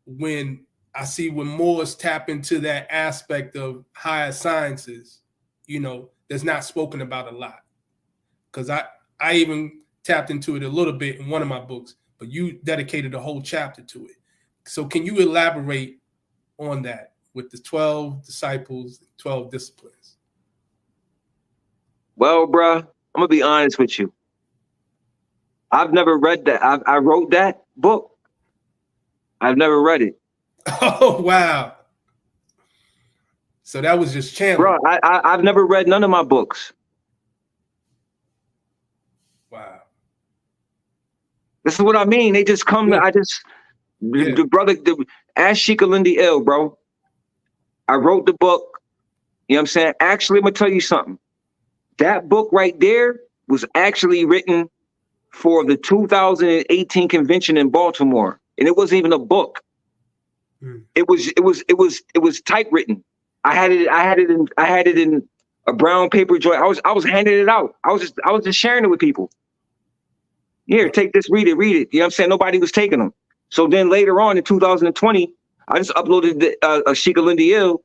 when I see when Moors tap into that aspect of higher sciences, that's not spoken about a lot. Because I even tapped into it a little bit in one of my books, but you dedicated a whole chapter to it. So can you elaborate on that with the 12 disciples, 12 disciplines? Well, bruh, I'm gonna be honest with you. I've never read that. I wrote that book. I've never read it. Oh wow! So that was just channeling. Bro, I've never read none of my books. Wow. This is what I mean. They just come. Yeah. The brother, ask Sheik ill, bro. I wrote the book. You know what I'm saying? Actually, I'm gonna tell you something. That book right there was actually written for the 2018 convention in Baltimore, and it wasn't even a book. It was typewritten. I had it in a brown paper joint. I was handing it out. I was just sharing it with people. Here, take this, read it. You know what I'm saying? Nobody was taking them. So then later on in 2020, I just uploaded a Sheik ill,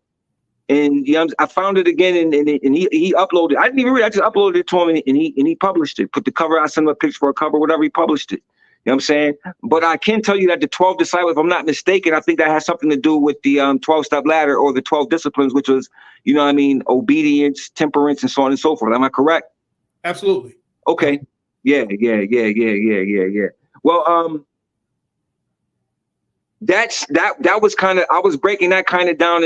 and you know, I found it again, and he uploaded. I didn't even read it. I just uploaded it to him, and he published it. Put the cover. I sent him a picture for a cover, whatever. He published it. You know what I'm saying? But I can tell you that the 12 disciples, if I'm not mistaken, I think that has something to do with the 12-step ladder or the 12 disciplines, which was, you know what I mean, obedience, temperance, and so on and so forth. Am I correct? Absolutely. Okay. Yeah. Well, that was kind of, I was breaking that kind of down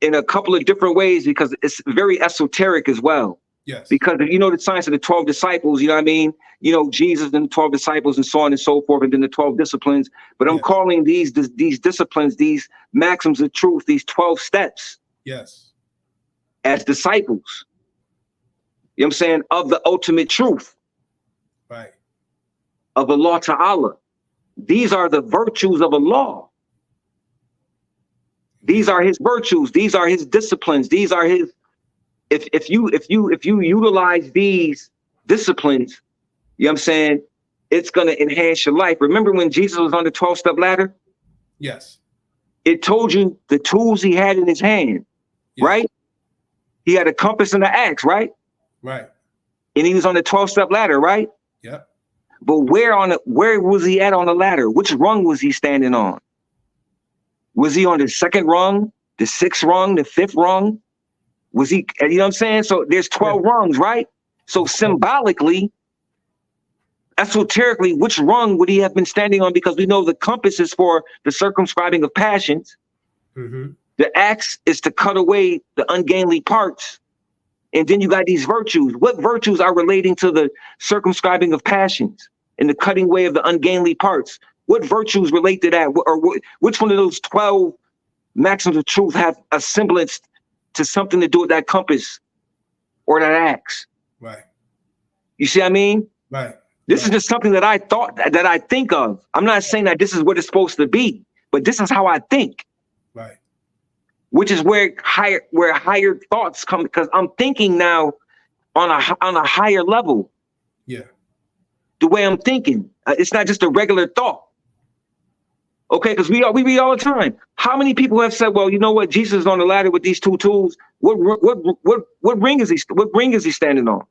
in a couple of different ways because it's very esoteric as well. Yes. Because you know the science of the 12 disciples, you know what I mean? You know, Jesus and the 12 disciples and so on and so forth, and then the 12 disciplines. But I'm calling these disciplines, these maxims of truth, these 12 steps. Yes. As disciples. You know what I'm saying? Of the ultimate truth. Right. Of Allah Ta'ala. These are the virtues of Allah. These are his virtues. These are his disciplines. These are his. If you utilize these disciplines, you know what I'm saying, it's going to enhance your life. Remember when Jesus was on the 12-step ladder? Yes. It told you the tools he had in his hand, right? He had a compass and an axe, right? Right. And he was on the 12-step ladder, right? Yeah. But where was he at on the ladder? Which rung was he standing on? Was he on the second rung, the sixth rung, the fifth rung? Was he, you know what I'm saying? So there's 12 rungs, right? So symbolically, esoterically, which rung would he have been standing on? Because we know the compass is for the circumscribing of passions. Mm-hmm. The axe is to cut away the ungainly parts. And then you got these virtues. What virtues are relating to the circumscribing of passions and the cutting away of the ungainly parts? What virtues relate to that? Or which one of those 12 maxims of truth have a semblance to something to do with that compass or that axe? Right. You see what I mean? Right. This is just something that I think of. I'm not saying that this is what it's supposed to be, but this is how I think. Right. Which is where higher thoughts come, because I'm thinking now on a higher level. Yeah. The way I'm thinking, it's not just a regular thought. Okay, because we read all the time. How many people have said, "Well, you know what? Jesus is on the ladder with these two tools. What ring is he? What ring is he standing on?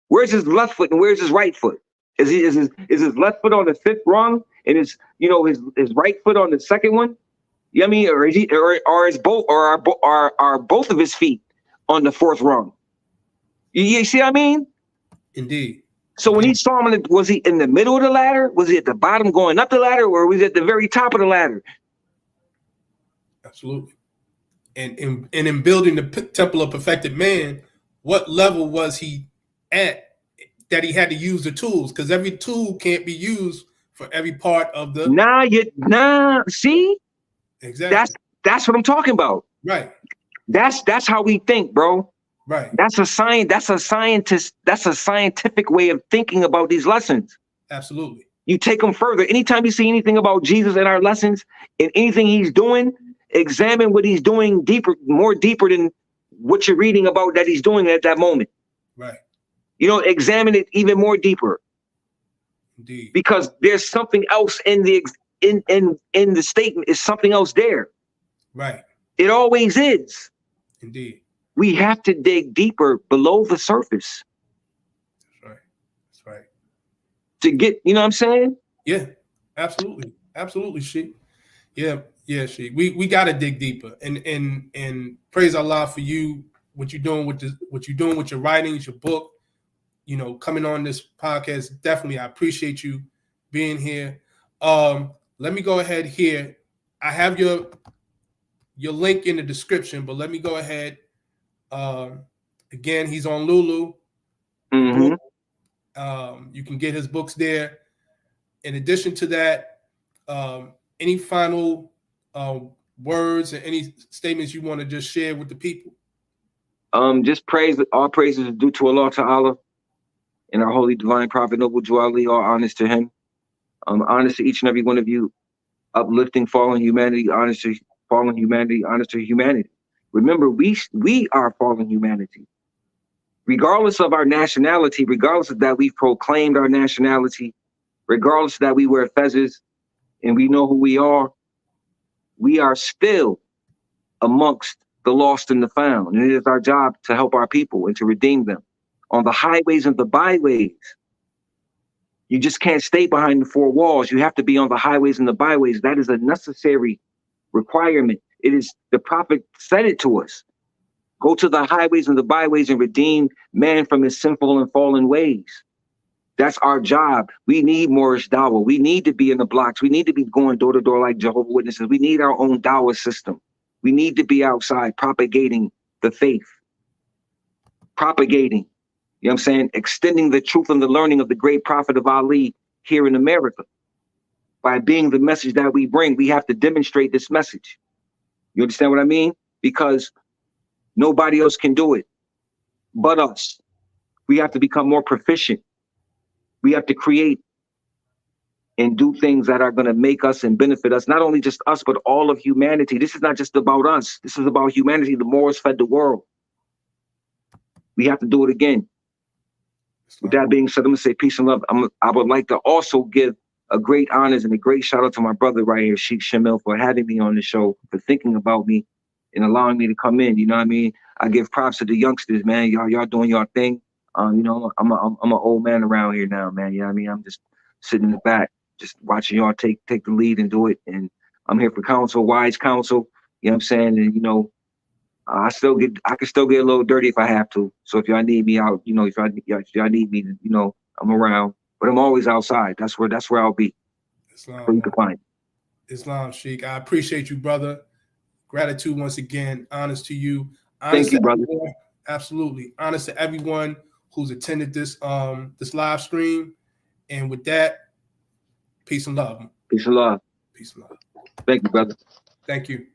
Where's his left foot and where's his right foot? Is his left foot on the fifth rung and his right foot on the second one? You know what I mean? Or is both, or are both of his feet on the fourth rung? You see what I mean? Indeed. So when he saw him, was he in the middle of the ladder? Was he at the bottom going up the ladder, or was he at the very top of the ladder? Absolutely. And in building the Temple of Perfected Man, what level was he at that he had to use the tools? Because every tool can't be used for every part of the. See? Exactly. That's what I'm talking about. Right. That's how we think, bro. Right. That's a scientific way of thinking about these lessons. Absolutely. You take them further. Anytime you see anything about Jesus in our lessons and anything he's doing, examine what he's doing more deeper than what you're reading about that he's doing at that moment. Right. You know, examine it even more deeper. Indeed. Because there's something else in the statement. Is something else there. Right. It always is. Indeed. We have to dig deeper below the surface. That's right. That's right. To get, you know what I'm saying? Yeah, absolutely. Absolutely, Sheik. Yeah, Sheik. We gotta dig deeper. And praise Allah for you, what you're doing with your writings, your book, coming on this podcast. Definitely, I appreciate you being here. Let me go ahead here. I have your link in the description, but let me go ahead. Again, he's on Lulu. Mm-hmm. You can get his books there. In addition to that, any final words and any statements you want to just share with the people? Just all praises are due to Allah Ta'ala and our holy divine prophet Noble Juali, all honest to him. Honest to each and every one of you, uplifting fallen humanity, honest to fallen humanity, honest to humanity. Remember, we are fallen humanity. Regardless of our nationality, regardless of that we've proclaimed our nationality, regardless that we wear fezzes and we know who we are still amongst the lost and the found. And it is our job to help our people and to redeem them on the highways and the byways. You just can't stay behind the four walls. You have to be on the highways and the byways. That is a necessary requirement. It is, the prophet said it to us. Go to the highways and the byways and redeem man from his sinful and fallen ways. That's our job. We need Moorish dawah. We need to be in the blocks. We need to be going door to door like Jehovah's Witnesses. We need our own dawah system. We need to be outside propagating the faith. Propagating, you know what I'm saying? Extending the truth and the learning of the great prophet of Ali here in America. By being the message that we bring, we have to demonstrate this message. You understand what I mean? Because nobody else can do it but us. We have to become more proficient. We have to create and do things that are going to make us and benefit us, not only just us, but all of humanity. This is not just about us. This is about humanity. The Moors fed the world. We have to do it again. With that being said, I'm going to say peace and love. I would like to also give a great honors and a great shout out to my brother right here, Sheik, for having me on the show, for thinking about me and allowing me to come in. You know what I mean? I give props to the youngsters, man. Y'all doing your thing. I'm an old man around here now, man. You know what I mean? I'm just sitting in the back, just watching y'all take the lead and do it. And I'm here for counsel, wise counsel. You know what I'm saying? And I can still get a little dirty if I have to. So if y'all need me out, if y'all need me, I'm around. But I'm always outside. That's where I'll be. Islam, where you can find me. Islam, Sheik. I appreciate you, brother. Gratitude once again. Honest to you. Thank you, brother. Everyone, absolutely. Honest to everyone who's attended this live stream. And with that, peace and love. Peace and love. Peace and love. Thank you, brother. Thank you.